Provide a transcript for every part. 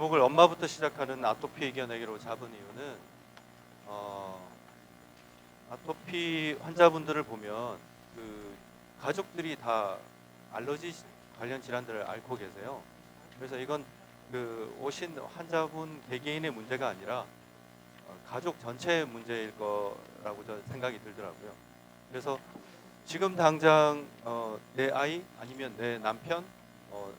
제목을 엄마부터 시작하는 아토피 이겨내기로 잡은 이유는 아토피 환자분들을 보면 그 가족들이 다 알러지 관련 질환들을 앓고 계세요. 그래서 이건 그 오신 환자분 개개인의 문제가 아니라 가족 전체의 문제일 거라고 저 생각이 들더라고요. 그래서 지금 당장 내 아이 아니면 내 남편 뭐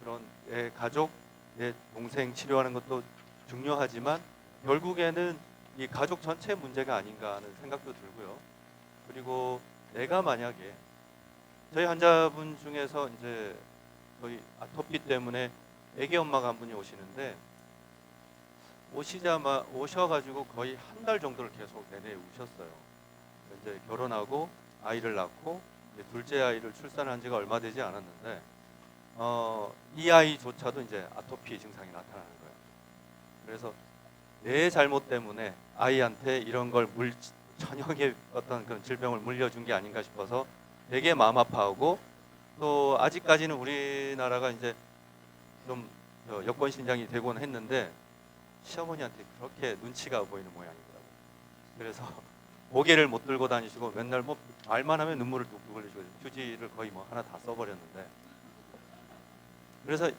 그런 내 가족 내 동생 치료하는 것도 중요하지만 결국에는 이 가족 전체 문제가 아닌가 하는 생각도 들고요. 그리고 내가 만약에 저희 환자분 중에서 이제 거의 아토피 때문에 아기 엄마가 한 분이 오시는데 오셔가지고 거의 한 달 정도를 계속 내내 우셨어요. 이제 결혼하고 아이를 낳고 이제 둘째 아이를 출산한 지가 얼마 되지 않았는데 이 아이조차도 이제 아토피 증상이 나타나는 거예요. 그래서 내 잘못 때문에 아이한테 이런 걸 전형의 어떤 그런 질병을 물려준 게 아닌가 싶어서 되게 마음 아파하고 또 아직까지는 우리나라가 이제 좀 여권 신장이 되곤 했는데 시어머니한테 그렇게 눈치가 보이는 모양이더라고요. 그래서 고개를 못 들고 다니시고 맨날 뭐 말만 하면 눈물을 뚝뚝 흘리시고 휴지를 거의 뭐 하나 다 써버렸는데 그래서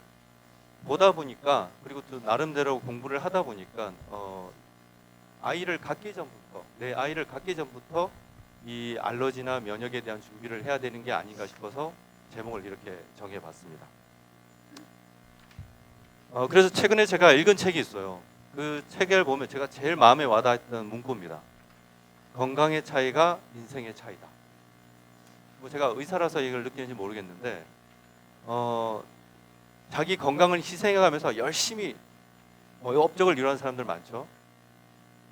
보다 보니까 그리고 또 나름대로 공부를 하다 보니까 아이를 갖기 전부터 내 아이를 갖기 전부터 이 알러지나 면역에 대한 준비를 해야 되는 게 아닌가 싶어서 제목을 이렇게 정해봤습니다. 그래서 최근에 제가 읽은 책이 있어요. 그 책을 보면 제가 제일 마음에 와닿았던 문구입니다. 건강의 차이가 인생의 차이다. 뭐 제가 의사라서 이걸 느끼는지 모르겠는데 자기 건강을 희생해가면서 열심히 업적을 이루는 사람들 많죠.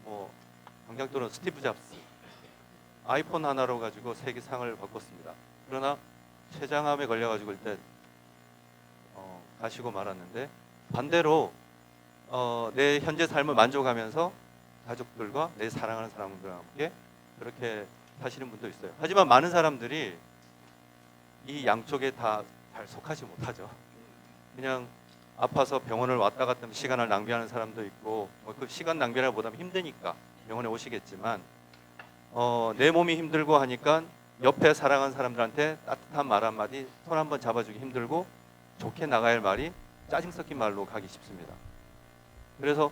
뭐 당장 또는 스티브 잡스 아이폰 하나로 가지고 세계상을 바꿨습니다. 그러나 췌장암에 걸려가지고 일단 가시고 말았는데 반대로 내 현재 삶을 만족하면서 가족들과 내 사랑하는 사람들과 함께 그렇게 사시는 분도 있어요. 하지만 많은 사람들이 이 양쪽에 다 잘 속하지 못하죠. 그냥 아파서 병원을 왔다 갔다 하면 시간을 낭비하는 사람도 있고 그 시간 낭비를 보다는 힘드니까 병원에 오시겠지만 내 몸이 힘들고 하니까 옆에 사랑하는 사람들한테 따뜻한 말 한마디 손 한번 잡아주기 힘들고 좋게 나가야 할 말이 짜증 섞인 말로 가기 쉽습니다. 그래서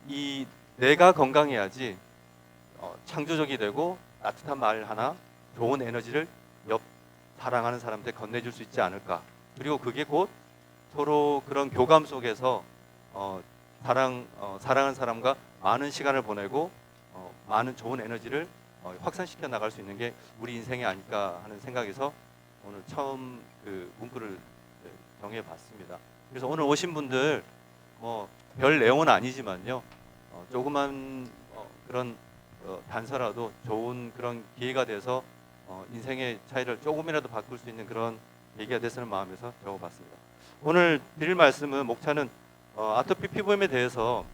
이 내가 건강해야지 창조적이 되고 따뜻한 말 하나 좋은 에너지를 옆 사랑하는 사람한테 건네줄 수 있지 않을까. 그리고 그게 곧 서로 그런 교감 속에서 사랑하는 사람과 많은 시간을 보내고 많은 좋은 에너지를 확산시켜 나갈 수 있는 게 우리 인생이 아닐까 하는 생각에서 오늘 처음 그 문구를 정해봤습니다. 그래서 오늘 오신 분들 뭐 별 내용은 아니지만요 조그만 그런 단서라도 좋은 그런 기회가 돼서 인생의 차이를 조금이라도 바꿀 수 있는 그런 얘기가 됐으는 마음에서 적어봤습니다. 오늘 드릴 말씀은 목차는 아토피 피부염에 대해서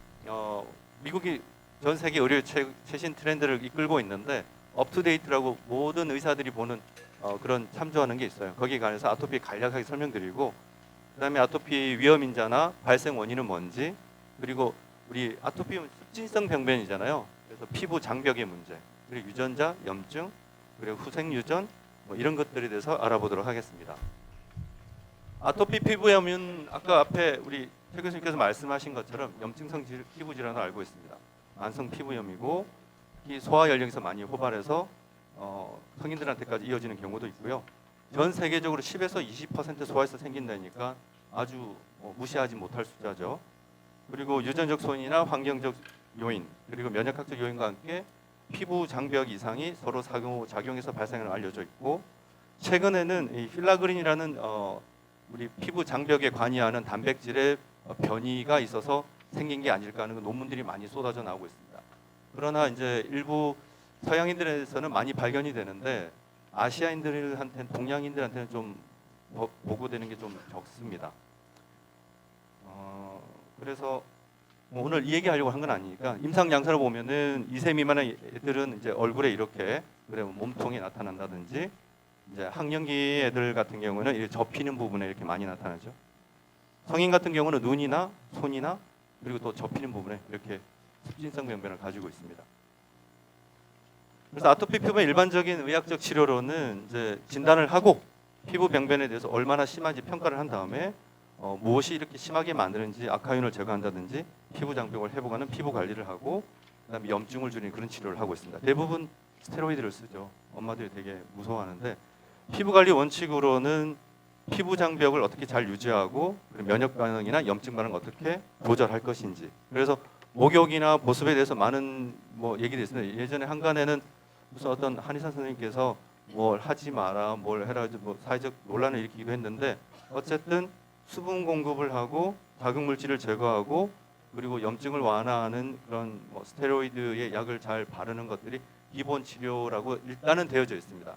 미국이 전 세계 의료 최신 트렌드를 이끌고 있는데 업투데이트라고 모든 의사들이 보는 그런 참조하는 게 있어요. 거기에 관해서 아토피 간략하게 설명드리고 그다음에 아토피 위험 인자나 발생 원인은 뭔지 그리고 우리 아토피는 습진성 병변이잖아요. 그래서 피부 장벽의 문제 그리고 유전자, 염증 그리고 후생 유전 뭐 이런 것들에 대해서 알아보도록 하겠습니다. 아토피 피부염은 아까 앞에 우리 최 교수님께서 말씀하신 것처럼 염증성 피부 질환을 알고 있습니다. 만성 피부염이고 특히 소아 연령에서 많이 호발해서 성인들한테까지 이어지는 경우도 있고요. 전 세계적으로 10에서 20% 소아에서 생긴다니까 아주 무시하지 못할 숫자죠. 그리고 유전적 소인이나 환경적 요인 그리고 면역학적 요인과 함께 피부 장벽 이상이 서로 작용해서 발생을 알려져 있고 최근에는 이 필라그린이라는 우리 피부 장벽에 관여하는 단백질의 변이가 있어서 생긴 게 아닐까 하는 논문들이 많이 쏟아져 나오고 있습니다. 그러나 이제 일부 서양인들에서는 많이 발견이 되는데 아시아인들한테는 동양인들한테는 좀 보고되는 게 좀 적습니다. 그래서 뭐 오늘 이 얘기하려고 한 건 아니니까 임상 양상을 보면은 2세 미만의 애들은 이제 얼굴에 이렇게 그래 몸통이 나타난다든지 이제 학령기 애들 같은 경우는 접히는 부분에 이렇게 많이 나타나죠. 성인 같은 경우는 눈이나 손이나 그리고 또 접히는 부분에 이렇게 습진성 병변을 가지고 있습니다. 그래서 아토피 피부의 일반적인 의학적 치료로는 이제 진단을 하고 피부 병변에 대해서 얼마나 심한지 평가를 한 다음에 무엇이 이렇게 심하게 만드는지 아카인을 제거한다든지 피부 장벽을 회복하는 피부 관리를 하고 그다음에 염증을 줄이는 그런 치료를 하고 있습니다. 대부분 스테로이드를 쓰죠. 엄마들이 되게 무서워하는데 피부 관리 원칙으로는 피부 장벽을 어떻게 잘 유지하고 면역 반응이나 염증 반응을 어떻게 조절할 것인지. 그래서 목욕이나 보습에 대해서 많은 얘기도 있습니다. 예전에 한간에는 무슨 어떤 한의사 선생님께서 뭘 하지 마라, 뭘 해라, 사회적 논란을 일으키기도 했는데 어쨌든 수분 공급을 하고 자극 물질을 제거하고 그리고 염증을 완화하는 그런 스테로이드의 약을 잘 바르는 것들이 기본 치료라고 일단은 되어져 있습니다.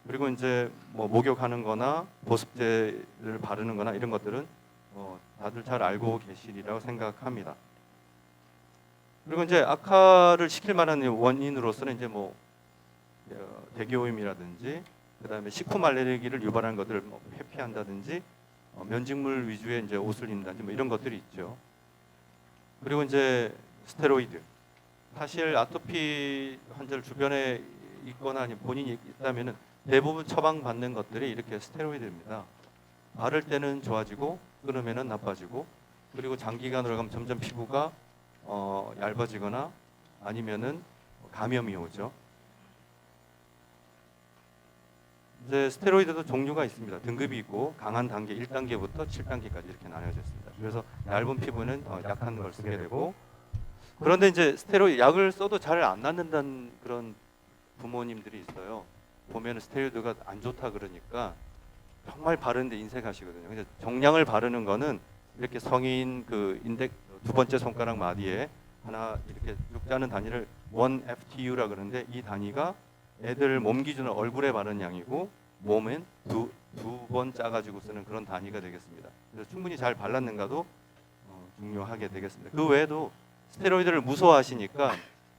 그리고 이제 목욕하는 거나 보습제를 바르는 거나 이런 것들은 다들 잘 알고 계시리라고 생각합니다. 그리고 이제 악화를 시킬 만한 원인으로서는 이제 대기오염이라든지 그다음에 식품 알레르기를 유발하는 것들을 회피한다든지 면직물 위주의 이제 옷을 입는다든지 이런 것들이 있죠. 그리고 이제 스테로이드. 사실 아토피 환자를 주변에 있거나 아니면 본인이 있다면은 대부분 처방받는 것들이 이렇게 스테로이드입니다. 바를 때는 좋아지고 끊으면은 나빠지고 그리고 장기간으로 가면 점점 피부가 얇아지거나 아니면은 감염이 오죠. 이제 스테로이드도 종류가 있습니다. 등급이 있고 강한 단계 1단계부터 7단계까지 이렇게 나뉘어져 있습니다. 그래서 얇은 피부는 약한 걸 쓰게 되고 그런데 이제 스테로이드 약을 써도 잘 안 낫는다는 그런 부모님들이 있어요. 보면 스테로이드가 안 좋다 그러니까 정말 바르는데 인색하시거든요. 근데 정량을 바르는 거는 이렇게 성인 그 인덱 두 번째 손가락 마디에 하나 이렇게 쭉 짜는 단위를 1FTU라 그러는데 이 단위가 애들 몸 기준으로 얼굴에 바르는 양이고 몸엔 두 번 짜가지고 쓰는 그런 단위가 되겠습니다. 그래서 충분히 잘 발랐는가도 중요하게 되겠습니다. 그 외에도 스테로이드를 무서워하시니까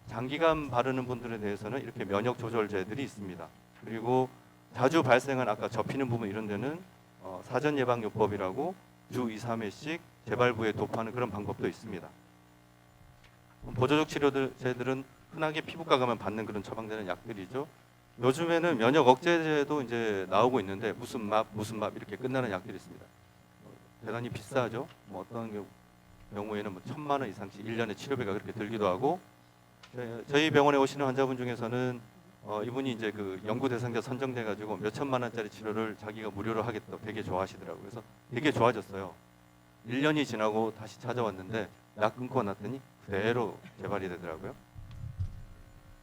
장기간 바르는 분들에 대해서는 이렇게 면역 조절제들이 있습니다. 그리고 자주 발생한 아까 접히는 부분 이런 데는 사전 예방요법이라고 주 2, 3회씩 재발부에 도포하는 그런 방법도 있습니다. 보조적 치료제들은 흔하게 피부과 가면 받는 그런 처방되는 약들이죠. 요즘에는 면역 억제제도 이제 나오고 있는데 무슨 막 이렇게 끝나는 약들이 있습니다. 대단히 비싸죠. 어떤 경우에는 1,000만 원 이상씩 1년에 치료비가 그렇게 들기도 하고 저희 병원에 오시는 환자분 중에서는 이분이 이제 그 연구 대상자 선정돼 가지고 몇 천만 원짜리 치료를 자기가 무료로 하겠다고 되게 좋아하시더라고요. 그래서 되게 좋아졌어요. 1년이 지나고 다시 찾아왔는데 약 끊고 났더니 그대로 재발이 되더라고요.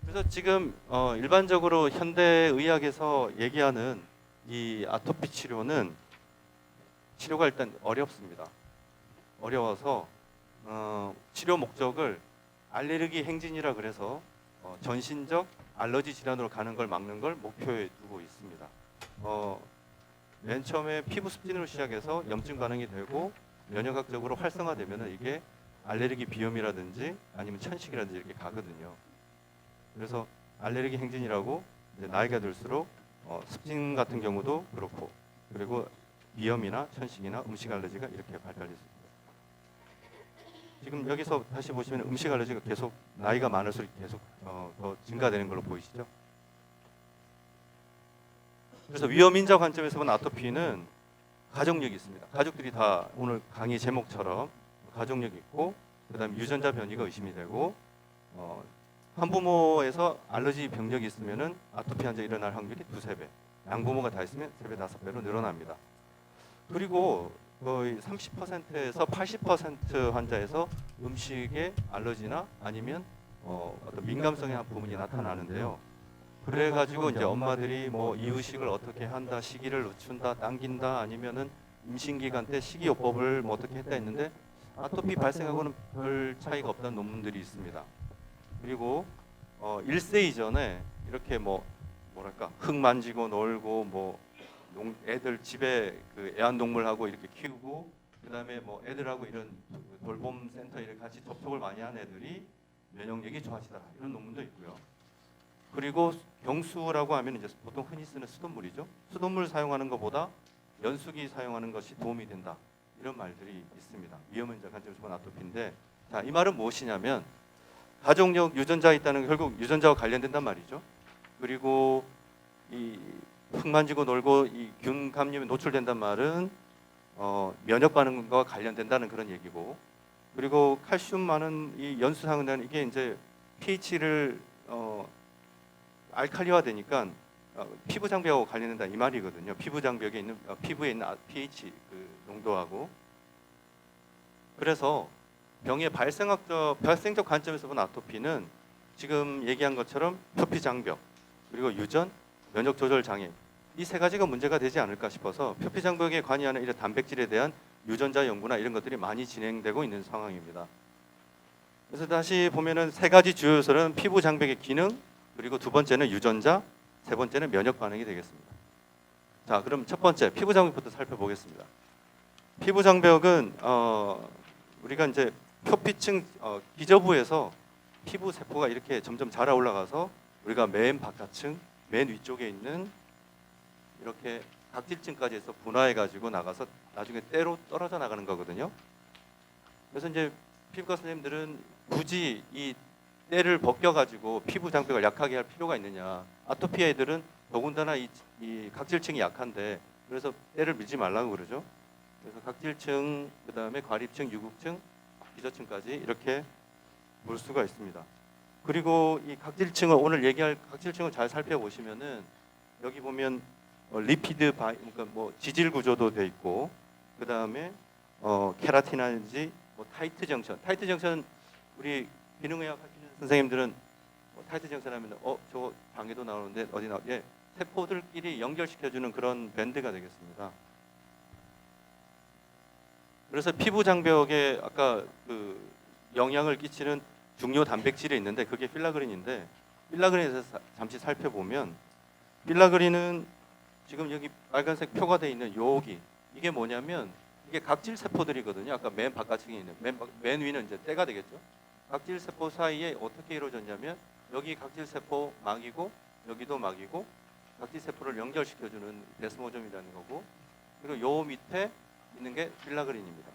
그래서 지금 일반적으로 현대 의학에서 얘기하는 이 아토피 치료는 치료가 일단 어렵습니다. 어려워서 치료 목적을 알레르기 행진이라 그래서 전신적 알러지 질환으로 가는 걸 막는 걸 목표에 두고 있습니다. 맨 처음에 피부 습진으로 시작해서 염증 반응이 되고 면역학적으로 활성화되면 이게 알레르기 비염이라든지 아니면 천식이라든지 이렇게 가거든요. 그래서 알레르기 행진이라고 이제 나이가 들수록 습진 같은 경우도 그렇고 그리고 비염이나 천식이나 음식 알레르기가 이렇게 발달될 수 있습니다. 지금 여기서 다시 보시면 음식 알레르기가 계속 나이가 많을수록 계속 더 증가되는 걸로 보이시죠? 그래서 위험인자 관점에서 본 아토피는 가족력이 있습니다. 가족들이 다 오늘 강의 제목처럼 가족력이 있고 그다음에 유전자 변이가 의심이 되고 한부모에서 알러지 병력이 있으면은 아토피 환자 일어날 확률이 2~3배, 양부모가 다 있으면 3배, 5배로 늘어납니다. 그리고 거의 30%에서 80% 환자에서 음식에 알러지나 아니면 어떤 민감성의 한 부분이 나타나는데요. 그래가지고 이제 엄마들이 이유식을 어떻게 한다, 시기를 늦춘다, 당긴다, 아니면은 임신기간 때 식이요법을 어떻게 했다 했는데 아토피 발생하고는 별 차이가 없다는 논문들이 있습니다. 그리고 1세 이전에 이렇게 뭐랄까 흙 만지고 놀고 애들 집에 그 애완동물하고 이렇게 키우고 그다음에 애들하고 이런 돌봄 센터 이렇게 같이 접촉을 많이 한 애들이 면역력이 좋아지더라 이런 논문도 있고요. 그리고 경수라고 하면 이제 보통 흔히 쓰는 수돗물이죠. 수돗물 사용하는 것보다 연수기 사용하는 것이 도움이 된다 이런 말들이 있습니다. 위험은 이제 간접 수분 아토피인데, 자, 이 말은 무엇이냐면 가족력 유전자가 있다는 게 결국 유전자와 관련된단 말이죠. 그리고 이 흙 만지고 놀고 이 균 감염에 노출된단 말은 면역 반응과 관련된다는 그런 얘기고, 그리고 칼슘 많은 이 연수상은 이게 이제 pH를 알칼리화 되니까 피부 장벽하고 관련된다 이 말이거든요. 피부 장벽에 있는 피부에 있는 pH 그 농도하고. 그래서 병의 발생적 관점에서 본 아토피는 지금 얘기한 것처럼 표피 장벽, 그리고 유전, 면역 조절 장애, 이 세 가지가 문제가 되지 않을까 싶어서 표피 장벽에 관여하는 이런 단백질에 대한 유전자 연구나 이런 것들이 많이 진행되고 있는 상황입니다. 그래서 다시 보면은 세 가지 주요 요소는 피부 장벽의 기능, 그리고 두 번째는 유전자, 세 번째는 면역 반응이 되겠습니다. 자, 그럼 첫 번째 피부 장벽부터 살펴보겠습니다. 피부 장벽은 우리가 이제 표피층 기저부에서 피부 세포가 이렇게 점점 자라 올라가서 우리가 맨 바깥층, 맨 위쪽에 있는 이렇게 각질층까지 해서 분화해가지고 나가서 나중에 때로 떨어져 나가는 거거든요. 그래서 이제 피부과 선생님들은 굳이 이 때를 벗겨가지고 피부 장벽을 약하게 할 필요가 있느냐. 아토피 애들은 더군다나 이 각질층이 약한데 그래서 때를 밀지 말라고 그러죠. 그래서 각질층, 그 다음에 과립층, 유국층, 기저층까지 이렇게 볼 수가 있습니다. 그리고 이 각질층을 오늘 얘기할 각질층을 잘 살펴보시면은 여기 보면 리피드 그러니까 뭐 지질 구조도 돼 있고, 그 다음에 케라틴이라든지 뭐 타이트 정션 우리 기능의학 하시는 선생님들은 타이트 정션 하면 저거 방에도 나오는데 어디 나? 예, 세포들끼리 연결시켜주는 그런 밴드가 되겠습니다. 그래서 피부 장벽에 아까 그 영향을 끼치는 중요 단백질이 있는데 그게 필라그린인데, 필라그린에 대해서 잠시 살펴보면 필라그린은 지금 여기 빨간색 표가 되어 있는 여기 이게 뭐냐면 이게 각질 세포들이거든요. 아까 맨 바깥층에 있는 맨 위는 이제 때가 되겠죠. 각질 세포 사이에 어떻게 이루어졌냐면 여기 각질 세포 막이고 여기도 막이고 각질 세포를 연결시켜주는 데스모즘이라는 거고, 그리고 요 밑에 있는 게 필라그린입니다.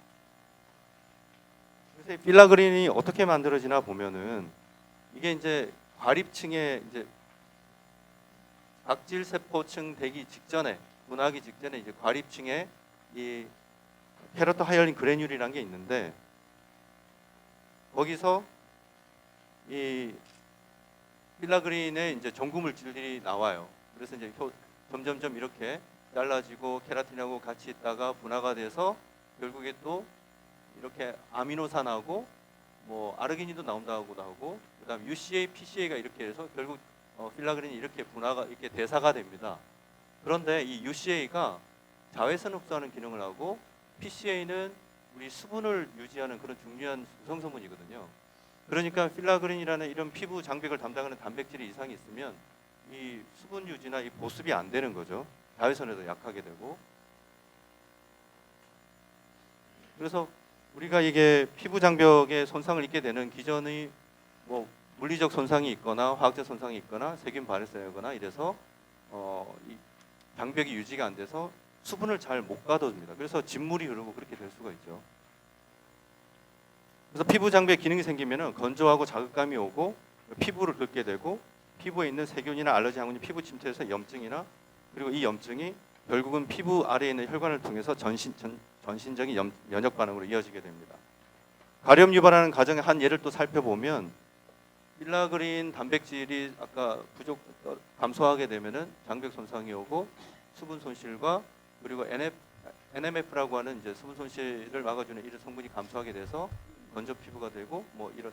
그래서 이 필라그린이 어떻게 만들어지나 보면은 이게 이제 과립층에 이제 각질 세포층 되기 직전에 분화하기 직전에 이제 과립층에 이 케라토 하이알린 그래뉼이라는 게 있는데 거기서 이 필라그린의 이제 전구 물질들이 나와요. 그래서 이제 점점점 이렇게 잘라지고 케라틴하고 같이 있다가 분화가 돼서 결국에 또 이렇게 아미노산하고 뭐 아르기닌도 나온다고도 하고, 그다음 UCA, PCA가 이렇게 해서 결국 필라그린이 이렇게 분화가 이렇게 대사가 됩니다. 그런데 이 UCA가 자외선 흡수하는 기능을 하고 PCA는 우리 수분을 유지하는 그런 중요한 구성성분이거든요. 그러니까 필라그린이라는 이런 피부 장벽을 담당하는 단백질이 이상이 있으면 이 수분 유지나 이 보습이 안 되는 거죠. 자외선에도 약하게 되고. 그래서 우리가 이게 피부 장벽에 손상을 입게 되는 기전의 뭐 물리적 손상이 있거나 화학적 손상이 있거나 세균 발생하거나 이래서 이 장벽이 유지가 안 돼서 수분을 잘 못 가둬줍니다. 그래서 진물이 흐르고 그렇게 될 수가 있죠. 그래서 피부 장벽에 기능이 생기면은 건조하고 자극감이 오고 피부를 긁게 되고 피부에 있는 세균이나 알러지 항원이 피부 침투해서 염증이나, 그리고 이 염증이 결국은 피부 아래에 있는 혈관을 통해서 전신적인 면역 반응으로 이어지게 됩니다. 가려움 유발하는 과정의 한 예를 또 살펴보면 필라그린 단백질이 아까 감소하게 되면은 장벽 손상이 오고 수분 손실과 그리고 NMF라고 하는 이제 수분 손실을 막아주는 이런 성분이 감소하게 돼서 건조 피부가 되고 뭐 이런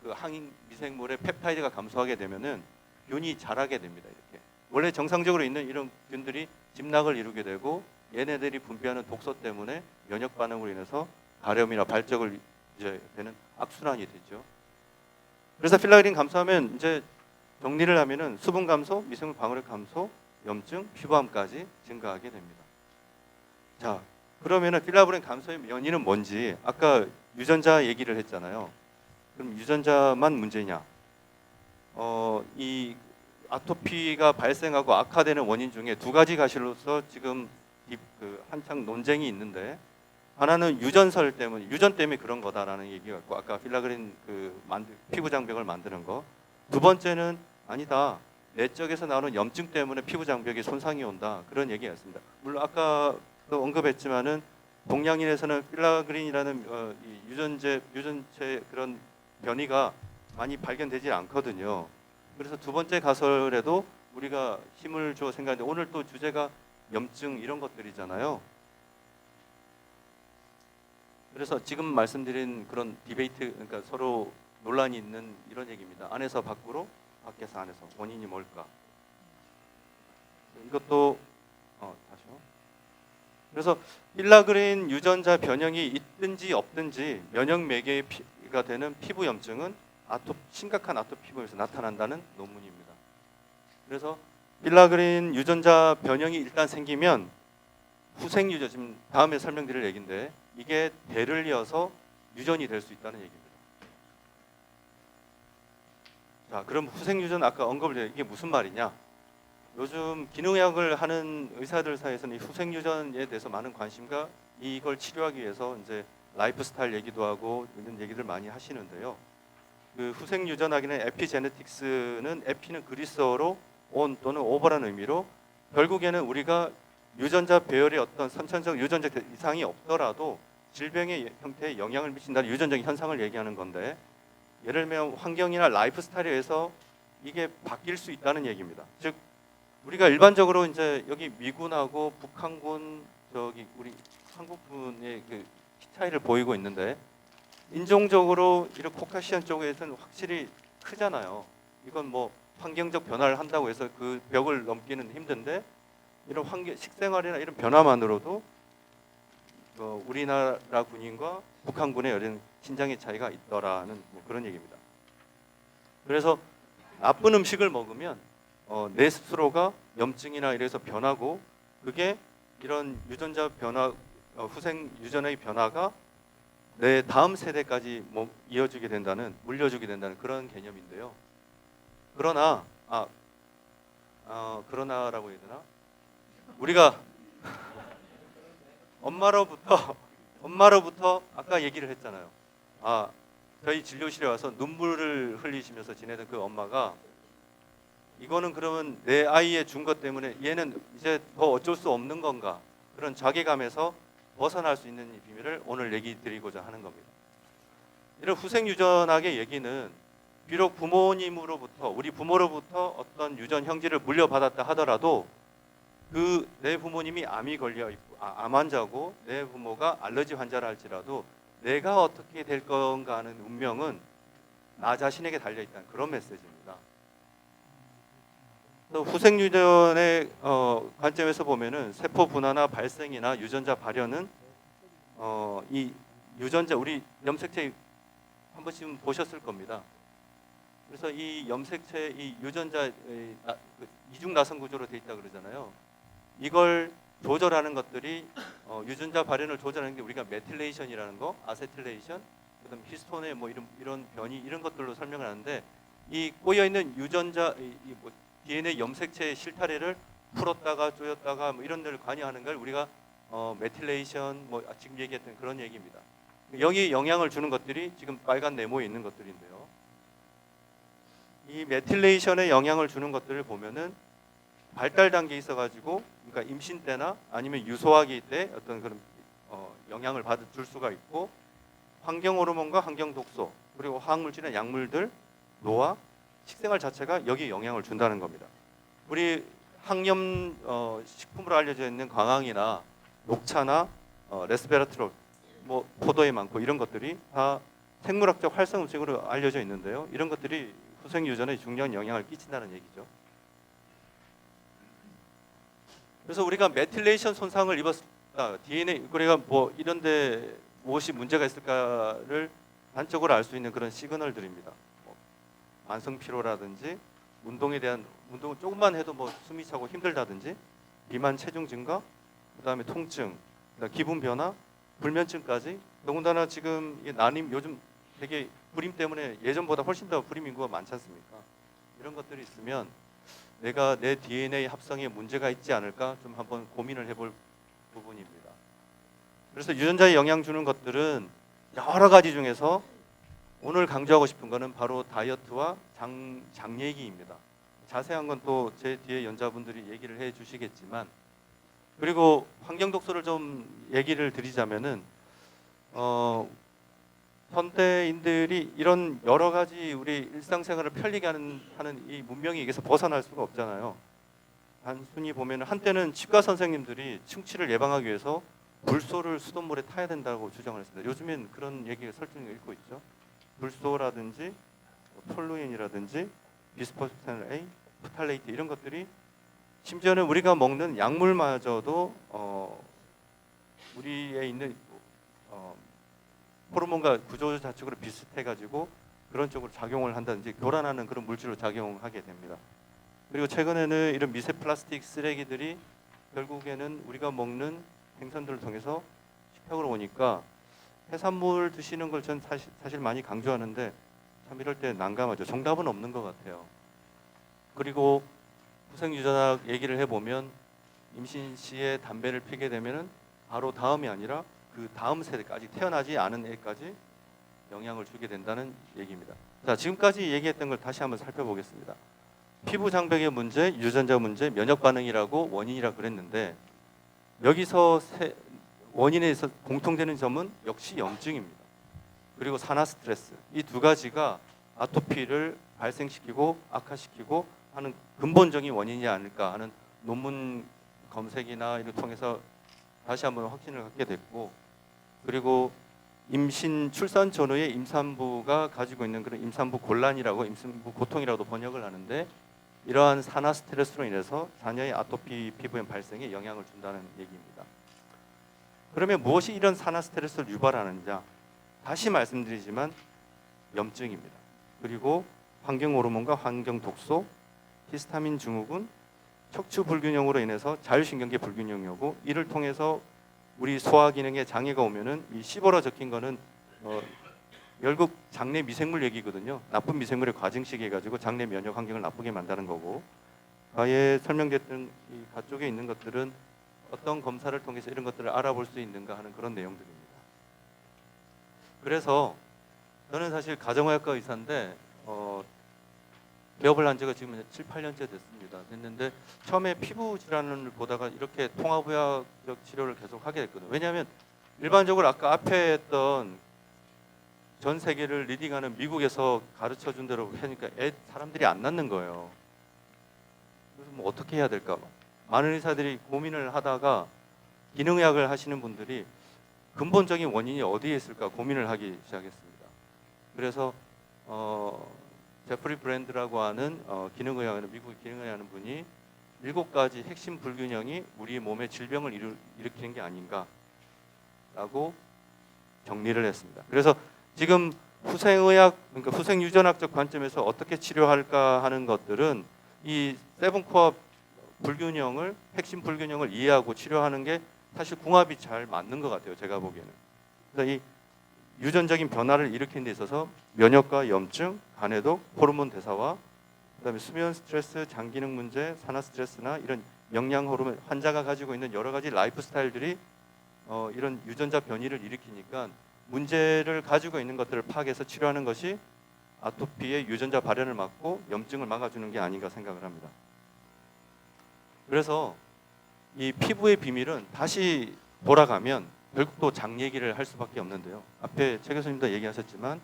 그 항인 미생물의 펩타이드가 감소하게 되면은 균이 자라게 됩니다. 이렇게 원래 정상적으로 있는 이런 균들이 집락을 이루게 되고 얘네들이 분비하는 독소 때문에 면역 반응으로 인해서 가려움이나 발적을 이제 되는 악순환이 되죠. 그래서 필라그린 감소하면 이제 정리를 하면은 수분 감소, 미생물 방어력 감소, 염증, 피부암까지 증가하게 됩니다. 자, 그러면은 필라그린 감소의 원인은 뭔지 아까 유전자 얘기를 했잖아요. 그럼 유전자만 문제냐? 이 아토피가 발생하고 악화되는 원인 중에 두 가지 가실로서 지금 한창 논쟁이 있는데 하나는 유전설 때문에 유전 때문에 그런 거다라는 얘기가 있고 아까 필라그린 피부 장벽을 만드는 거. 두 번째는 아니다. 내적에서 나오는 염증 때문에 피부 장벽에 손상이 온다. 그런 얘기가 있습니다. 물론 아까도 언급했지만은 동양인에서는 필라그린이라는 이 유전체 그런 변이가 많이 발견되지 않거든요. 그래서 두 번째 가설에도 우리가 힘을 줘 생각하는데 오늘 또 주제가 염증 이런 것들이잖아요. 그래서 지금 말씀드린 그런 디베이트, 그러니까 서로 논란이 있는 이런 얘기입니다. 안에서 밖으로, 밖에서 안에서 원인이 뭘까? 이것도 다시요. 그래서 필라그린 유전자 변형이 있든지 없든지 면역 매개가 되는 피부 염증은 심각한 아토피부에서 나타난다는 논문입니다. 그래서 필라그린 유전자 변형이 일단 생기면 후생 유전, 지금 다음에 설명드릴 얘기인데 이게 대를 이어서 유전이 될 수 있다는 얘기입니다. 자, 그럼 후생 유전 아까 언급을 이게 무슨 말이냐? 요즘 기능의학을 하는 의사들 사이에서는 이 후생 유전에 대해서 많은 관심과 이걸 치료하기 위해서 이제 라이프 스타일 얘기도 하고 이런 얘기들 많이 하시는데요. 그 후생 유전학이나 에피제네틱스는 에피는 그리스어로 온 또는 오버라는 의미로 결국에는 우리가 유전자 배열의 어떤 선천적 유전적 이상이 없더라도 질병의 형태에 영향을 미친다는 유전적인 현상을 얘기하는 건데 예를 들면 환경이나 라이프 스타일에 의해서 이게 바뀔 수 있다는 얘기입니다. 즉 우리가 일반적으로 이제 여기 미군하고 북한군 저기 우리 한국군의 그 차이를 보이고 있는데 인종적으로 이런 코카시안 쪽에서는 확실히 크잖아요. 이건 뭐 환경적 변화를 한다고 해서 그 벽을 넘기는 힘든데 이런 식생활이나 이런 변화만으로도 우리나라 군인과 북한군의 이런 신장의 차이가 있더라는 뭐 그런 얘기입니다. 그래서 나쁜 음식을 먹으면 내 스스로가 염증이나 이래서 변하고 그게 이런 유전자 변화, 후생 유전의 변화가 내 다음 세대까지 이어주게 된다는, 물려주게 된다는 그런 개념인데요. 그러나라고 해야 되나? 우리가 엄마로부터 아까 얘기를 했잖아요. 저희 진료실에 와서 눈물을 흘리시면서 지내던 그 엄마가 이거는 그러면 내 아이의 준 것 때문에 얘는 이제 더 어쩔 수 없는 건가? 그런 자괴감에서 벗어날 수 있는 이 비밀을 오늘 얘기 드리고자 하는 겁니다. 이런 후생 유전학의 얘기는 비록 우리 부모로부터 어떤 유전 형질을 물려받았다 하더라도 그 내 부모님이 암이 걸려 있고 암 환자고 내 부모가 알러지 환자라 할지라도 내가 어떻게 될 건가 하는 운명은 나 자신에게 달려 있다는 그런 메시지입니다. 또 후생 유전의 관점에서 보면은 세포 분화나 발생이나 유전자 발현은 이 유전자 우리 염색체 한 번쯤 보셨을 겁니다. 그래서 이 염색체 이 유전자 이중 나선 구조로 돼 있다 그러잖아요. 이걸 조절하는 것들이 유전자 발현을 조절하는 게 우리가 메틸레이션이라는 거, 아세틸레이션, 그다음 히스톤의 뭐 이런 변이 이런 것들로 설명을 하는데 이 꼬여 있는 유전자 DNA 염색체의 실타래를 풀었다가 조였다가 뭐 이런 데를 관여하는 걸 우리가 메틸레이션 지금 얘기했던 그런 얘기입니다. 여기 영향을 주는 것들이 지금 빨간 네모에 있는 것들인데요. 이 메틸레이션에 영향을 주는 것들을 보면은 발달 단계에 있어가지고, 그러니까 임신 때나 아니면 유소아기 때 어떤 그런 영향을 줄 수가 있고, 환경 호르몬과 환경 독소 그리고 화학물질이나 약물들, 노화, 식생활 자체가 여기에 영향을 준다는 겁니다. 우리 항염 식품으로 알려져 있는 광황이나 녹차나 레스베라트롤, 포도에 많고 이런 것들이 다 생물학적 활성 음식으로 알려져 있는데요. 이런 것들이 후생 유전에 중요한 영향을 끼친다는 얘기죠. 그래서 우리가 메틸레이션 손상을 입었다, DNA 우리가 이런데 무엇이 문제가 있을까를 단적으로 알 수 있는 그런 시그널들입니다. 만성 피로라든지 운동을 조금만 해도 숨이 차고 힘들다든지 비만 체중 증가, 그다음에 통증, 기분 변화, 불면증까지. 더군다나 지금 요즘 되게 불임 때문에 예전보다 훨씬 더 불임 인구가 많지 않습니까? 이런 것들이 있으면 내가 내 DNA 합성에 문제가 있지 않을까 좀 한번 고민을 해볼 부분입니다. 그래서 유전자에 영향 주는 것들은 여러 가지 중에서 오늘 강조하고 싶은 거는 바로 다이어트와 장 얘기입니다. 자세한 건 또 제 뒤에 연자분들이 얘기를 해 주시겠지만, 그리고 환경 독소를 좀 얘기를 드리자면은 현대인들이 이런 여러 가지 우리 일상생활을 편리게 하는 이 문명에게서 벗어날 수가 없잖아요. 단순히 보면 한때는 치과 선생님들이 충치를 예방하기 위해서 불소를 수돗물에 타야 된다고 주장을 했습니다. 요즘엔 그런 얘기가 설득력 있고 있죠. 불소라든지 톨루인이라든지 비스포스펜 A, 프탈레이트 이런 것들이 심지어는 우리가 먹는 약물마저도 우리에 있는 호르몬과 구조 자축으로 비슷해가지고 그런 쪽으로 작용을 한다든지 교란하는 그런 물질로 작용하게 됩니다. 그리고 최근에는 이런 미세 플라스틱 쓰레기들이 결국에는 우리가 먹는 생선들을 통해서 식탁으로 오니까 해산물 드시는 걸 전 사실 많이 강조하는데 참 이럴 때 난감하죠. 정답은 없는 것 같아요. 그리고 후생유전학 얘기를 해보면 임신 시에 담배를 피게 되면은 바로 다음이 아니라 그 다음 세대까지 태어나지 않은 애까지 영향을 주게 된다는 얘기입니다. 자, 지금까지 얘기했던 걸 다시 한번 살펴보겠습니다. 피부 장벽의 문제, 유전자 문제, 면역 반응이라고 원인이라 그랬는데 여기서 원인에서 공통되는 점은 역시 염증입니다. 그리고 산화 스트레스 이 두 가지가 아토피를 발생시키고 악화시키고 하는 근본적인 원인이 아닐까 하는 논문 검색이나 이를 통해서 다시 한번 확신을 갖게 됐고, 그리고 임신 출산 전후에 임산부가 가지고 있는 그런 임산부 곤란이라고 임산부 고통이라고 번역을 하는데 이러한 산화 스트레스로 인해서 자녀의 아토피 피부염 발생에 영향을 준다는 얘기입니다. 그러면 무엇이 이런 산화 스트레스를 유발하는지 다시 말씀드리지만 염증입니다. 그리고 환경 호르몬과 환경 독소, 히스타민 증후군, 척추 불균형으로 인해서 자율신경계 불균형이 오고 이를 통해서 우리 소화 기능에 장애가 오면은 이 씹어러 적힌 거는 결국 장내 미생물 얘기거든요. 나쁜 미생물의 과증시켜 가지고 장내 면역 환경을 나쁘게 만드는 거고, 가에 설명됐던 이 가쪽에 있는 것들은 어떤 검사를 통해서 이런 것들을 알아볼 수 있는가 하는 그런 내용들입니다. 그래서 저는 사실 가정의학과 의사인데 개업을 한 지가 지금 7, 8년째 됐는데 처음에 피부 질환을 보다가 이렇게 통합의학적 치료를 계속 하게 됐거든요. 왜냐하면 일반적으로 아까 앞에 했던 전 세계를 리딩하는 미국에서 가르쳐준 대로 하니까 사람들이 안 낫는 거예요. 그래서 뭐 어떻게 해야 될까? 많은 의사들이 고민을 하다가 기능의학을 하시는 분들이 근본적인 원인이 어디에 있을까 고민을 하기 시작했습니다. 그래서 제프리 브랜드라고 하는 기능의학하는 미국 기능의학하는 분이 7가지 핵심 불균형이 우리 몸에 질병을 일으키는 게 아닌가라고 정리를 했습니다. 그래서 지금 후생의학, 그러니까 후생유전학적 관점에서 어떻게 치료할까 하는 것들은 이 세븐코어 불균형을 핵심 불균형을 이해하고 치료하는 게 사실 궁합이 잘 맞는 것 같아요. 제가 보기에는. 그래서 이 유전적인 변화를 일으키는 데 있어서 면역과 염증, 간해독, 호르몬 대사화, 그다음에 수면 스트레스, 장기능 문제, 산화 스트레스나 이런 영양 호르몬 환자가 가지고 있는 여러 가지 라이프 스타일들이 이런 유전자 변이를 일으키니까 문제를 가지고 있는 것들을 파악해서 치료하는 것이 아토피의 유전자 발현을 막고 염증을 막아주는 게 아닌가 생각을 합니다. 그래서 이 피부의 비밀은 다시 돌아가면 결국 또 장 얘기를 할 수밖에 없는데요. 앞에 최 교수님도 얘기하셨지만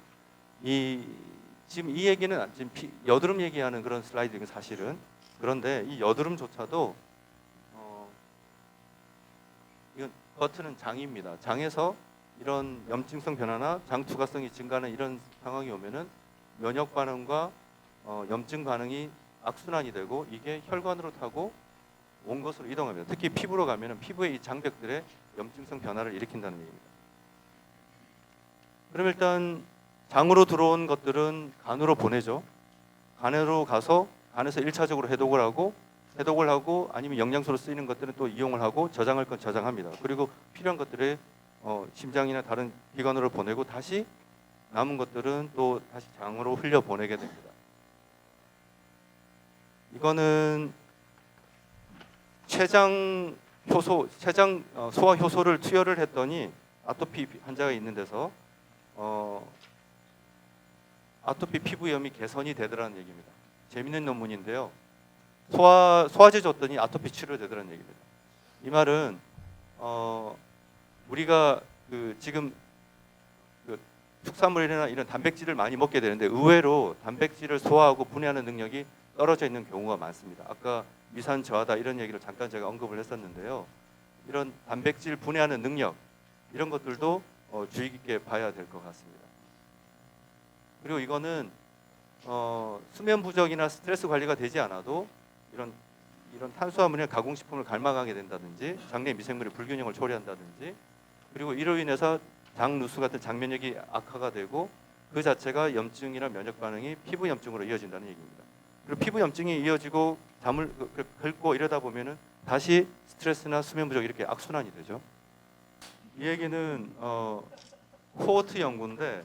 지금 이 얘기는 지금 여드름 얘기하는 그런 슬라이드인 사실은, 그런데 이 여드름조차도 이건 겉은 장입니다. 장에서 이런 염증성 변화나 장 투과성이 증가하는 이런 상황이 오면은 면역 반응과 염증 반응이 악순환이 되고 이게 혈관으로 타고 온 것으로 이동합니다. 특히 피부로 가면은 피부의 이 장벽들의 염증성 변화를 일으킨다는 얘기입니다. 그럼 일단 장으로 들어온 것들은 간으로 보내죠. 간으로 가서 간에서 1차적으로 해독을 하고 아니면 영양소로 쓰이는 것들은 또 이용을 하고 저장할 건 저장합니다. 그리고 필요한 것들을 심장이나 다른 기관으로 보내고 다시 남은 것들은 또 다시 장으로 흘려 보내게 됩니다. 이거는 췌장 효소 췌장 소화 효소를 투여를 했더니 아토피 환자가 있는 데서 아토피 피부염이 개선이 되더라는 얘기입니다. 재밌는 논문인데요. 소화제 줬더니 아토피 치료되더라는 얘기입니다. 이 말은 우리가 지금 축산물이나 이런 단백질을 많이 먹게 되는데 의외로 단백질을 소화하고 분해하는 능력이 떨어져 있는 경우가 많습니다. 아까 미산 저하다 이런 얘기를 잠깐 제가 언급을 했었는데요. 이런 단백질 분해하는 능력 이런 것들도 주의 깊게 봐야 될 것 같습니다. 그리고 이거는 수면 부족이나 스트레스 관리가 되지 않아도 이런 탄수화물이나 가공식품을 갈망하게 된다든지 장내 미생물의 불균형을 초래한다든지 그리고 이로 인해서 장누수 같은 장면역이 악화가 되고 그 자체가 염증이나 면역 반응이 피부 염증으로 이어진다는 얘기입니다. 그리고 피부 염증이 이어지고 잠을 긁고 이러다 보면은 다시 스트레스나 수면 부족 이렇게 악순환이 되죠. 이 얘기는 코호트 연구인데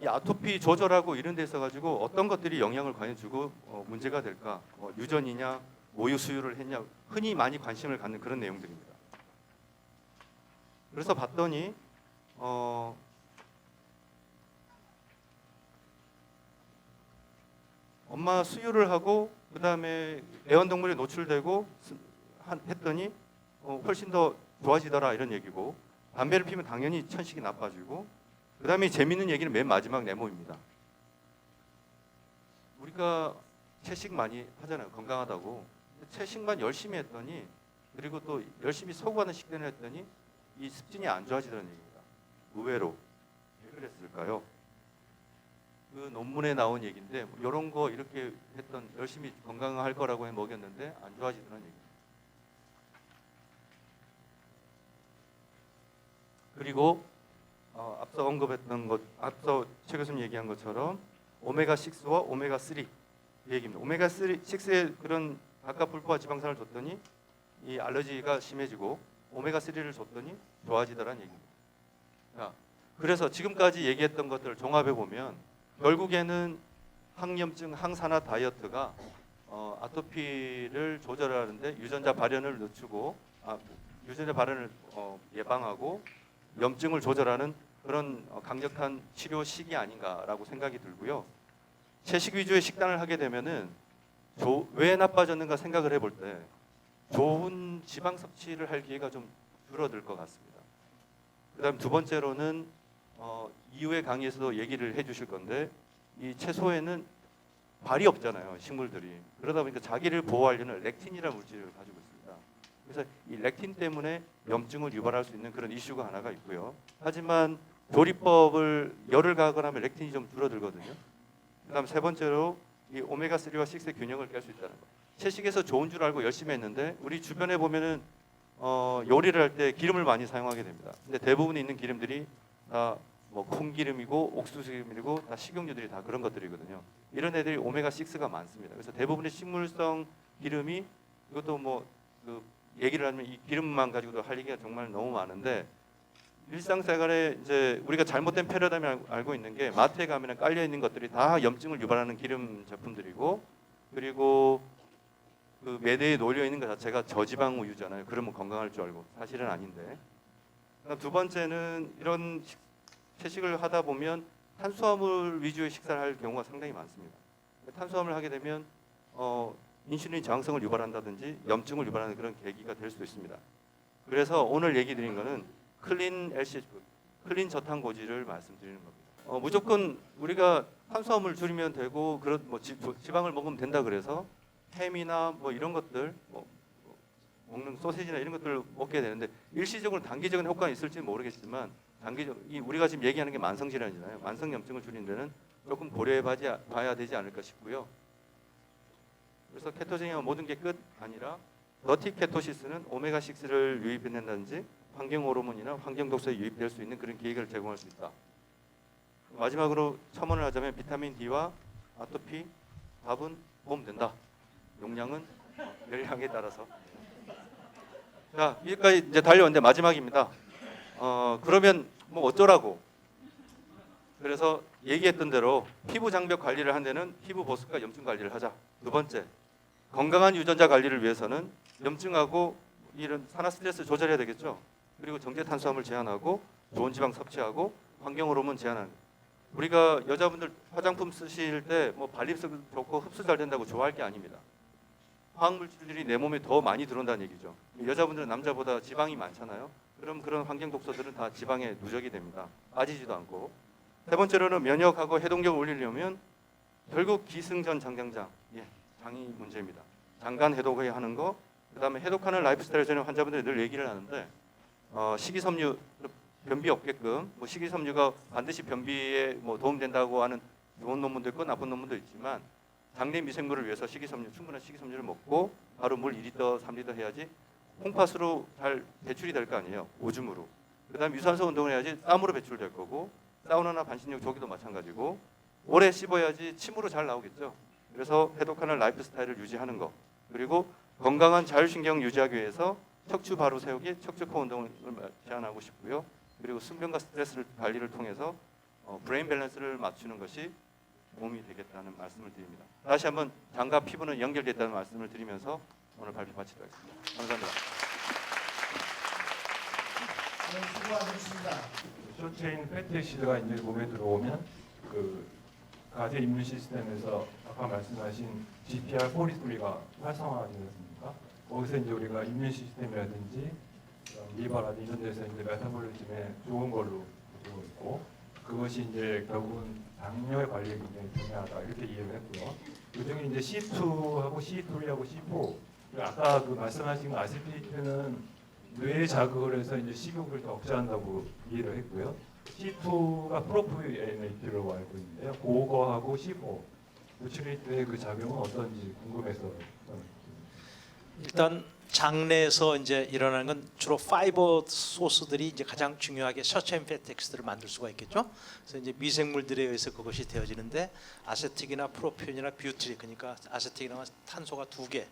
이 아토피 조절하고 이런 데 있어 가지고 어떤 것들이 영향을 과연 주고 문제가 될까? 유전이냐, 모유 수유를 했냐, 흔히 많이 관심을 갖는 그런 내용들입니다. 그래서 봤더니 엄마 수유를 하고 그 다음에 애완동물에 노출되고 했더니 훨씬 더 좋아지더라 이런 얘기고 담배를 피우면 당연히 천식이 나빠지고 그 다음에 재밌는 얘기는 맨 마지막 네모입니다. 우리가 채식 많이 하잖아요. 건강하다고. 채식만 열심히 했더니 그리고 또 열심히 소구하는 식단을 했더니 이 습진이 안 좋아지더라는 얘기입니다. 의외로. 왜 그랬을까요? 그 논문에 나온 얘기인데 이런 거 이렇게 했던 열심히 건강할 거라고 해 먹였는데 안 좋아지더라는 얘기입니다. 그리고 앞서 언급했던 것, 앞서 최 교수님 얘기한 것처럼 오메가6와 오메가3 얘기입니다. 오메가6의 그런 바깥 불포화 지방산을 줬더니 이 알러지가 심해지고 오메가3를 줬더니 좋아지더라는 얘기입니다. 그래서 지금까지 얘기했던 것들을 종합해 보면 결국에는 항염증, 항산화 다이어트가 아토피를 조절하는데 유전자 발현을 늦추고 유전자 발현을 예방하고 염증을 조절하는 그런 강력한 치료식이 아닌가라고 생각이 들고요. 채식 위주의 식단을 하게 되면은 왜 나빠졌는가 생각을 해볼 때 좋은 지방 섭취를 할 기회가 좀 줄어들 것 같습니다. 그다음 두 번째로는 이후의 강의에서도 얘기를 해주실 건데 이 채소에는 발이 없잖아요, 식물들이. 그러다 보니까 자기를 보호하려는 렉틴이라는 물질을 가지고 있습니다. 그래서 이 렉틴 때문에 염증을 유발할 수 있는 그런 이슈가 하나가 있고요. 하지만 조리법을 열을 가하거나 하면 렉틴이 좀 줄어들거든요. 그다음 세 번째로 이 오메가3와 6의 균형을 깰 수 있다는 거. 채식에서 좋은 줄 알고 열심히 했는데 우리 주변에 보면은 요리를 할 때 기름을 많이 사용하게 됩니다. 근데 대부분 있는 기름들이 다 뭐 콩기름이고 옥수수 기름이고 다 식용유들이 다 그런 것들이거든요. 이런 애들이 오메가6가 많습니다. 그래서 대부분의 식물성 기름이 이것도 뭐 얘기를 하면 이 기름만 가지고도 할 얘기가 정말 너무 많은데 일상생활에 이제 우리가 잘못된 패러다임을 알고 있는 게 마트에 가면 깔려 있는 것들이 다 염증을 유발하는 기름 제품들이고 그리고 그 매대에 놓여 있는 것 자체가 저지방 우유잖아요. 그러면 건강할 줄 알고 사실은 아닌데. 두 번째는 이런 채식을 하다 보면 탄수화물 위주의 식사를 할 경우가 상당히 많습니다. 탄수화물을 하게 되면 인슐린 저항성을 유발한다든지 염증을 유발하는 그런 계기가 될 수 있습니다. 그래서 오늘 얘기 드린 거는 클린 LCHF, 클린 저탄고지를 말씀드리는 겁니다. 무조건 우리가 탄수화물 줄이면 되고 그런 뭐 지방을 먹으면 된다 그래서 햄이나 뭐 이런 것들 먹는 소시지나 이런 것들을 먹게 되는데 일시적으로 단기적인 효과는 있을지 모르겠지만 우리가 지금 얘기하는 게 만성질환이잖아요. 만성염증을 줄이는 데는 조금 고려해 봐야 되지 않을까 싶고요. 그래서 케토제닉은 모든 게 끝 아니라 더티 케토시스는 오메가6를 유입해낸다든지 환경 호르몬이나 환경 독소에 유입될 수 있는 그런 기회를 제공할 수 있다. 마지막으로 첨언을 하자면 비타민 D와 아토피 답은 보면 된다. 용량은 열량에 따라서. 자, 여기까지 이제 달려왔는데 마지막입니다. 그러면 뭐 어쩌라고? 그래서 얘기했던 대로 피부 장벽 관리를 한 데는 피부 보습과 염증 관리를 하자. 두 번째, 건강한 유전자 관리를 위해서는 염증하고 이런 산화 스트레스 조절해야 되겠죠. 그리고 정제 탄수화물 제한하고 좋은 지방 섭취하고 환경 호르몬 제한하는. 우리가 여자분들 화장품 쓰실 때 뭐 발립색 좋고 흡수 잘 된다고 좋아할 게 아닙니다. 화학 물질들이 내 몸에 더 많이 들어온다는 얘기죠. 여자분들은 남자보다 지방이 많잖아요. 그럼 그런 환경 독소들은 다 지방에 누적이 됩니다. 빠지지도 않고. 세 번째로는 면역하고 해독력을 올리려면 결국 기승전 장장장, 장이 문제입니다. 장간 해독을 하는 거, 그다음에 해독하는 라이프스타일 저는 환자분들이 늘 얘기를 하는데 식이섬유 변비 없게끔 뭐 식이섬유가 반드시 변비에 뭐 도움된다고 하는 좋은 논문도 있고 나쁜 논문도 있지만 장내 미생물을 위해서 충분한 식이섬유를 먹고 하루 물 2리터, 3리터 해야지 콩팥으로 잘 배출이 될 거 아니에요. 오줌으로. 그다음 유산소 운동을 해야지 땀으로 배출될 거고 사우나나 반신욕 조기도 마찬가지고 오래 씹어야지 침으로 잘 나오겠죠. 그래서 해독하는 라이프 스타일을 유지하는 거 그리고 건강한 자율신경 유지하기 위해서 척추 바로 세우기, 척추코 운동을 제안하고 싶고요. 그리고 수면과 스트레스 관리를 통해서 브레인 밸런스를 맞추는 것이 도움이 되겠다는 말씀을 드립니다. 다시 한번 장과 피부는 연결됐다는 말씀을 드리면서 오늘 발표 마치도록 하겠습니다. 감사합니다. 네, 수고하셨습니다. 숏체인 패티시드가 이제 몸에 들어오면 그 가세 이뮤 시스템에서 아까 말씀하신 GPR43가 활성화되지 않습니까? 거기서 이제 우리가 이뮤 시스템이라든지 리버라든지 이런 데서 이제 메타볼리즘에 좋은 걸로 보고 있고 그것이 이제 결국은 당뇨의 관리에 굉장히 중요하다 이렇게 이해를 했고요. 그중에 이제 C2하고 C3하고 C4 아까 그 말씀하신 아세틸리트는 뇌에 자극을 해서 이제 식욕을 더 억제한다고 이해를 했고요. C2가 프로프에네이트라고 알고 있는데요. 그거하고 C4 노치레이트의 그 작용은 어떤지 궁금해서 일단 장내에서 이제 일어나는 건 주로 파이버 소스들이 이제 가장 중요하게 셔체인 패티엑스들을 만들 수가 있겠죠. 그래서 이제 미생물들에 의해서 그것이 되어지는데 아세틱이나 프로피온이나 뷰티릭 그러니까 아세틱이나 탄소가 2개,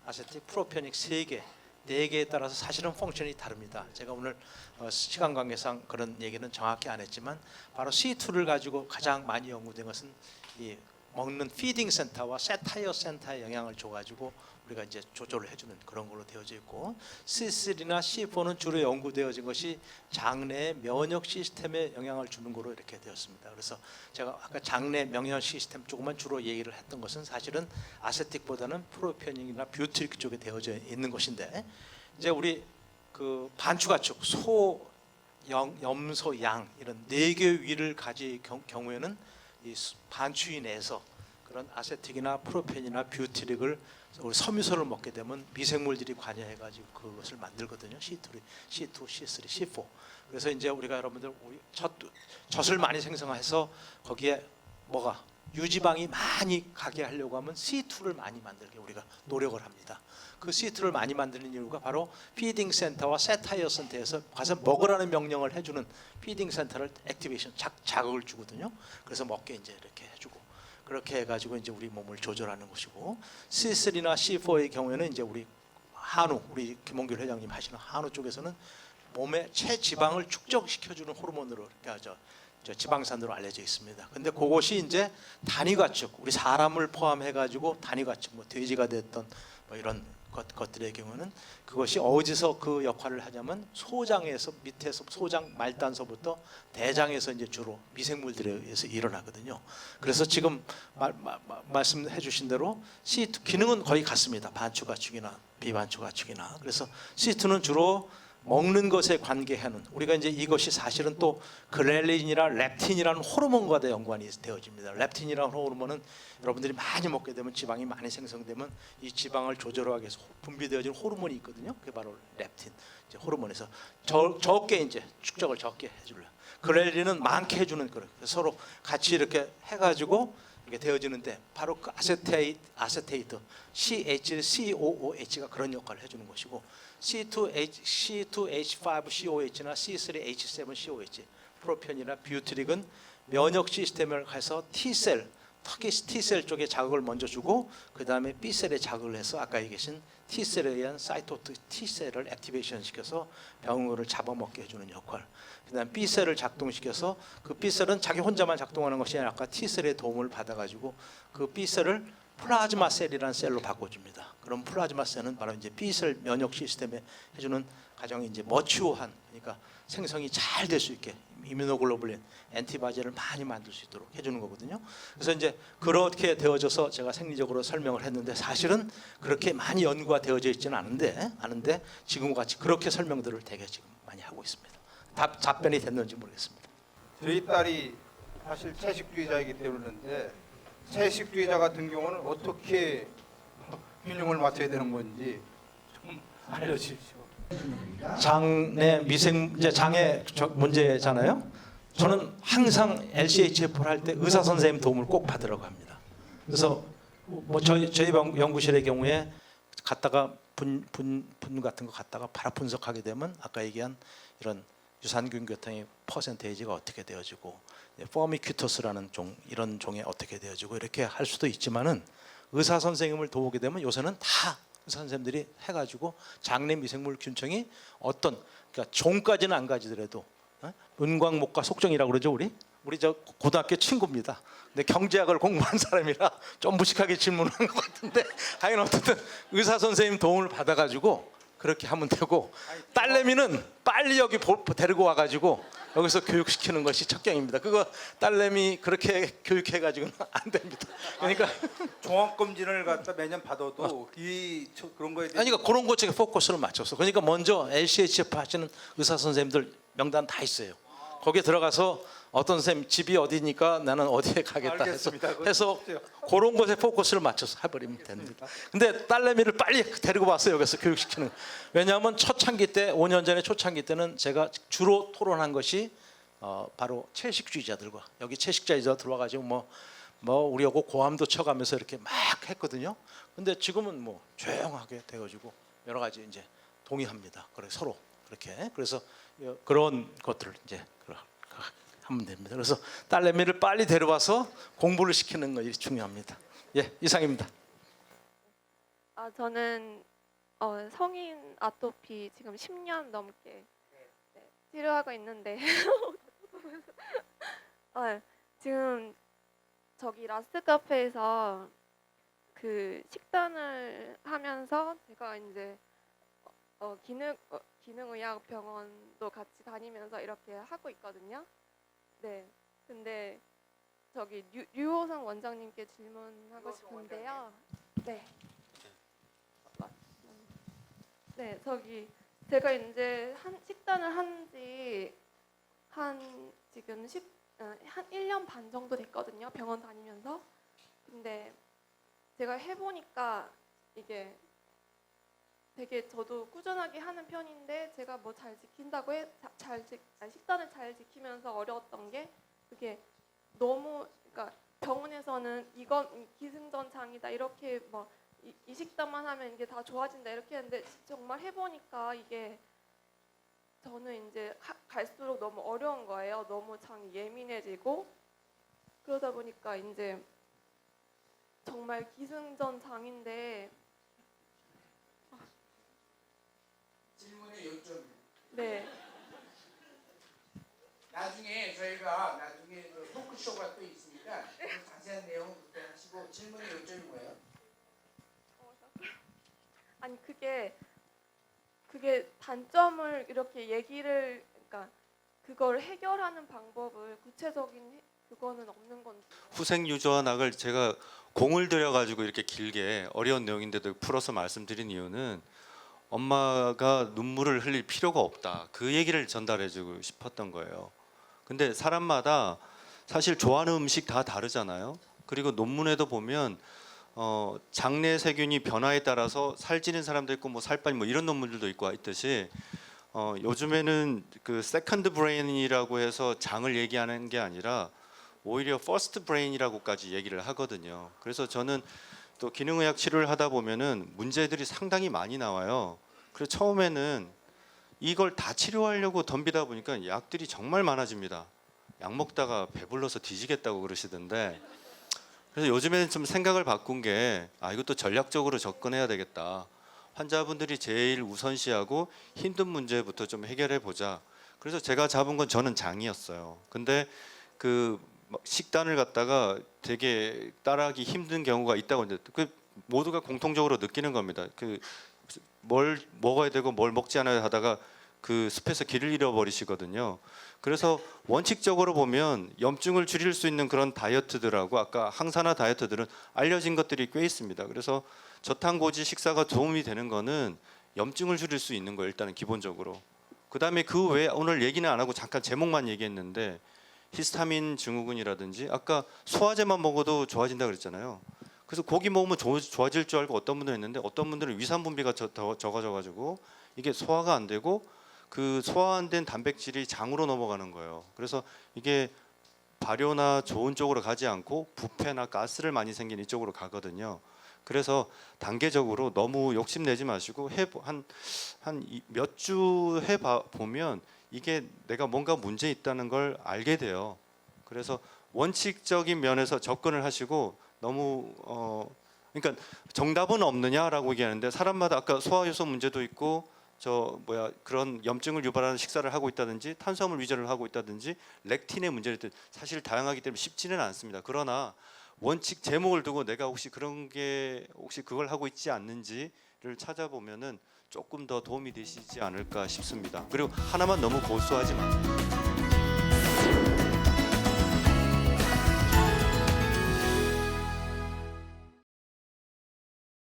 아세틱 프로피오닉 3개, 4개에 따라서 사실은 펑션이 다릅니다. 제가 오늘 시간 관계상 그런 얘기는 정확히 안 했지만 바로 C2를 가지고 가장 많이 연구된 것은 이 먹는 피딩 센터와 세타이어 센터에 영향을 줘가지고 우리가 이제 조절을 해주는 그런 걸로 되어져 있고 C3나 C4는 주로 연구되어진 것이 장내의 면역 시스템에 영향을 주는 거로 이렇게 되었습니다. 그래서 제가 아까 장내 면역 시스템 조금만 주로 얘기를 했던 것은 사실은 아세틱보다는 프로피오닉이나 뷰티릭 쪽에 되어져 있는 것인데 이제 우리 그 반추가축 소, 염소, 양 이런 4개 위를 가질 경우에는 이 반추위 내에서 그런 아세틱이나 프로펜이나 뷰티릭을 우리 섬유소를 먹게 되면 미생물들이 관여해가지고 그것을 만들거든요. C2, C3, C4. 그래서 이제 우리가 여러분들 젖을 많이 생성해서 거기에 뭐가 유지방이 많이 가게 하려고 하면 C2를 많이 만들게 우리가 노력을 합니다. 그 C2를 많이 만드는 이유가 바로 피딩 센터와 세타이어 센터에서 가서 먹으라는 명령을 해주는 피딩 센터를 액티베이션 자극을 주거든요. 그래서 먹게 이제 이렇게 해주고 그렇게 해가지고 이제 우리 몸을 조절하는 것이고 C3나 C4의 경우에는 이제 우리 한우 우리 김홍길 회장님 하시는 한우 쪽에서는 몸의 체지방을 축적시켜주는 호르몬으로 그러니까 저 지방산으로 알려져 있습니다. 근데 그것이 이제 단위가축 우리 사람을 포함해가지고 단위가축 뭐 돼지가 됐던 뭐 이런 것들의 경우는 그것이 어디서 그 역할을 하냐면 소장에서 밑에서 소장 말단서부터 대장에서 이제 주로 미생물들에 의해서 일어나거든요. 그래서 지금 말씀해 주신 대로 C2 기능은 거의 같습니다. 반추가축이나 비반추가축이나. 그래서 C2는 주로 먹는 것에 관계하는 우리가 이제 이것이 사실은 또 그렐린이나 렙틴이라는 호르몬과도 연관이 되어집니다. 렙틴이라는 호르몬은 여러분들이 많이 먹게 되면 지방이 많이 생성되면 이 지방을 조절하기 위해서 분비되어지는 호르몬이 있거든요. 그게 바로 렙틴 이제 호르몬에서 적게 이제 축적을 적게 해줄래. 그렐린은 많게 해주는 그런 서로 같이 이렇게 해가지고 이게 되어지는데 바로 그 아세테이트 CHCOOH가 그런 역할을 해주는 것이고 C2H5COH나 C3H7COH 프로피온이나 뷰티릭은 면역 시스템을 해서 T셀 특히 T셀 쪽에 자극을 먼저 주고 그 다음에 B셀에 자극을 해서 아까 얘기하신 T셀에 의한 사이토 T셀을 액티베이션 시켜서 병으로를 잡아먹게 해주는 역할 그 다음 B셀을 작동시켜서 그 B셀은 자기 혼자만 작동하는 것이 아니라 아까 T셀의 도움을 받아가지고 그 B셀을 플라즈마 셀이라는 셀로 바꿔줍니다. 그럼 플라즈마 셀은 바로 이제 B셀 면역 시스템에 해주는 가장 이제 머추어한, 그러니까 생성이 잘 될 수 있게 이뮤노글로불린 엔티바디를 많이 만들 수 있도록 해주는 거거든요. 그래서 이제 그렇게 되어져서 제가 생리적으로 설명을 했는데 사실은 그렇게 많이 연구가 되어져 있지는 않은데 지금과 같이 그렇게 설명들을 되게 지금 많이 하고 있습니다. 답변이 됐는지 모르겠습니다. 저희 딸이 사실 채식주의자이기 때문인데 채식주의자 같은 경우는 어떻게 균형을 맞춰야 되는 건지 좀 알려주십시오. 장내 미생제 장애 문제잖아요. 저는 항상 LCHF를 할 때 의사 선생님 도움을 꼭 받으라고 합니다. 그래서 뭐 저희 연구실의 경우에 갔다가 분 같은 거 갖다가 바로 분석하게 되면 아까 얘기한 이런 유산균 교통의 퍼센테이지가 어떻게 되어지고 포미큐터스라는 이런 종에 어떻게 되어지고 이렇게 할 수도 있지만은 의사 선생님을 도우게 되면 요새는 다 의사 선생님들이 해가지고 장내 미생물 균층이 어떤 그러니까 종까지는 안 가지더라도 은광목과 속정이라고 그러죠 우리 저 고등학교 친구입니다. 근데 경제학을 공부한 사람이라 좀 무식하게 질문한 것 같은데 하여간 어쨌든 의사 선생님 도움을 받아가지고 그렇게 하면 되고 딸내미는 빨리 여기 데리고 와가지고 여기서 교육시키는 것이 척경입니다. 그거 딸내미 그렇게 교육해가지고는 안 됩니다. 그러니까 종합검진을 갖다 매년 받아도 그런 거에 대해서 아니 그러니까 그런 것에 포커스를 맞췄어. 그러니까 먼저 LCHF 하시는 의사 선생님들 명단 다 있어요. 거기에 들어가서 어떤 선생님 집이 어디니까 나는 어디에 가겠다 알겠습니다. 해서 그런 것에 포커스를 맞춰서 해버리면 됩니다. 근데 딸내미를 빨리 데리고 왔어요. 여기서 교육시키는. 왜냐하면 초창기 때 5년 전에 초창기 때는 제가 주로 토론한 것이 바로 채식주의자들과 여기 채식주의자 들어와가지고 뭐 우리하고 고함도 쳐가면서 이렇게 막 했거든요. 근데 지금은 뭐 조용하게 돼가지고 여러 가지 이제 동의합니다. 그래 서로 그렇게 그래서 그런 것들을 이제 하면 됩니다. 그래서 딸내미를 빨리 데려와서 공부를 시키는 것이 중요합니다. 예, 이상입니다. 저는 성인 아토피 지금 10년 넘게 치료하고 있는데 지금 저기 라스트 카페에서 그 식단을 하면서 제가 이제 기능의학 병원도 같이 다니면서 이렇게 하고 있거든요. 네. 근데 저기 류호성 원장님께 질문하고 싶은데요. 네. 네, 저기 제가 이제 식단을 한지 지금 한 1년 반 정도 됐거든요. 병원 다니면서. 근데 제가 해보니까 이게 되게 저도 꾸준하게 하는 편인데 제가 뭐 잘 지킨다고 식단을 잘 지키면서 어려웠던 게 그게 너무 그러니까 병원에서는 이건 기승전창이다 이렇게 뭐 이 식단만 하면 이게 다 좋아진다 이렇게 했는데 정말 해보니까 이게 저는 이제 갈수록 너무 어려운 거예요. 너무 장이 예민해지고 그러다 보니까 이제 정말 기승전창인데 질문의 요점. 네. 나중에 저희가 그 토크쇼가 또 있으니까 그 자세한 내용 그때 하시고 질문의 요점이 뭐예요? 아니 그게 단점을 이렇게 얘기를 그러니까 그걸 해결하는 방법을 구체적인 그거는 없는 건지. 후생유전학을 제가 공을 들여가지고 이렇게 길게 어려운 내용인데도 풀어서 말씀드린 이유는 엄마가 눈물을 흘릴 필요가 없다. 그 얘기를 전달해주고 싶었던 거예요. 근데 사람마다 사실 좋아하는 음식 다 다르잖아요. 그리고 논문에도 보면 장내 세균이 변화에 따라서 살찌는 사람도 있고 뭐 살 빠진 뭐 이런 논문들도 있고 있듯이 요즘에는 그 세컨드 브레인이라고 해서 장을 얘기하는 게 아니라 오히려 퍼스트 브레인이라고까지 얘기를 하거든요. 그래서 저는 또 기능의학 치료를 하다 보면은 문제들이 상당히 많이 나와요. 그래서 처음에는 이걸 다 치료하려고 덤비다 보니까 약들이 정말 많아집니다. 약 먹다가 배불러서 뒤지겠다고 그러시던데 그래서 요즘에는 좀 생각을 바꾼 게 이것도 전략적으로 접근해야 되겠다. 환자분들이 제일 우선시하고 힘든 문제부터 좀 해결해 보자. 그래서 제가 잡은 건 저는 장이었어요. 근데 그 막 식단을 갖다가 되게 따라하기 힘든 경우가 있다고 이제 그 모두가 공통적으로 느끼는 겁니다. 그 뭘 먹어야 되고 뭘 먹지 않아야 하다가 그 숲에서 길을 잃어버리시거든요. 그래서 원칙적으로 보면 염증을 줄일 수 있는 그런 다이어트들하고 아까 항산화 다이어트들은 알려진 것들이 꽤 있습니다. 그래서 저탄고지 식사가 도움이 되는 거는 염증을 줄일 수 있는 거예요. 일단은 기본적으로. 그다음에 그 외에 오늘 얘기는 안 하고 잠깐 제목만 얘기했는데 히스타민 증후군이라든지 아까 소화제만 먹어도 좋아진다 그랬잖아요. 그래서 고기 먹으면 좋아질 줄 알고 어떤 분들은 했는데 어떤 분들은 위산 분비가 적어져가지고 이게 소화가 안 되고 그 소화 안 된 단백질이 장으로 넘어가는 거예요. 그래서 이게 발효나 좋은 쪽으로 가지 않고 부패나 가스를 많이 생긴 이쪽으로 가거든요. 그래서 단계적으로 너무 욕심내지 마시고 한 몇 주 해 보면 이게 내가 뭔가 문제 있다는 걸 알게 돼요. 그래서 원칙적인 면에서 접근을 하시고 너무 그러니까 정답은 없느냐라고 얘기하는데 사람마다 아까 소화효소 문제도 있고 그런 염증을 유발하는 식사를 하고 있다든지 탄수화물 위주를 하고 있다든지 렉틴의 문제를 사실 다양하기 때문에 쉽지는 않습니다. 그러나 원칙 제목을 두고 내가 혹시 그걸 하고 있지 않는지를 찾아보면은 조금 더 도움이 되시지 않을까 싶습니다. 그리고 하나만 너무 고수하지 마세요.